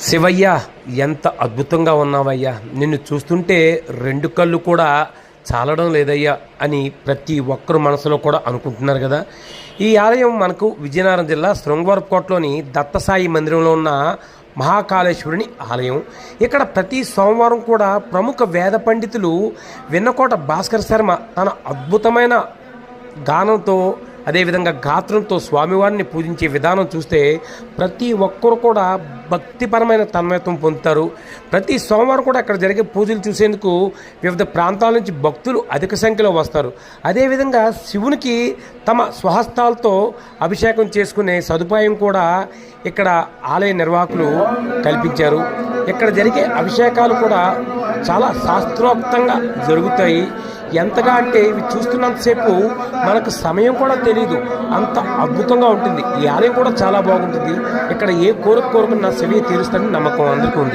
శివయ్య, ఎంత అద్భుతంగా ఉన్నావయ్యా! నిన్ను చూస్తుంటే రెండు కళ్ళు కూడా చాలడం లేదయ్యా అని ప్రతి ఒక్కరు మనసులో కూడా అనుకుంటున్నారు కదా. ఈ ఆలయం మనకు విజయనగరం జిల్లా శృంగవరపుకోటలోని దత్తసాయి మందిరంలో ఉన్న మహాకాళేశ్వరుని ఆలయం. ఇక్కడ ప్రతి సోమవారం కూడా ప్రముఖ వేద పండితులు వెన్నకోట భాస్కర్ శర్మ తన అద్భుతమైన గానంతో, అదేవిధంగా గాత్రంతో స్వామివారిని పూజించే విధానం చూస్తే ప్రతి ఒక్కరు కూడా భక్తిపరమైన తన్మయత్వం పొందుతారు. ప్రతి సోమవారం కూడా అక్కడ జరిగే పూజలు చూసేందుకు వివిధ ప్రాంతాల నుంచి భక్తులు అధిక సంఖ్యలో వస్తారు. అదేవిధంగా శివునికి తమ స్వహస్తాలతో అభిషేకం చేసుకునే సదుపాయం కూడా ఇక్కడ ఆలయ నిర్వాహకులు కల్పించారు. ఇక్కడ జరిగే అభిషేకాలు కూడా చాలా శాస్త్రోక్తంగా జరుగుతాయి. ఎంతగా అంటే ఇవి చూస్తున్నంతసేపు మనకు సమయం కూడా తెలియదు, అంత అద్భుతంగా ఉంటుంది. ఈ ఆలయం కూడా చాలా బాగుంటుంది. ఇక్కడ ఏ కోరుకున్న శివయ్య తీరుస్తాడని నమ్మకం అందరికీ ఉంది.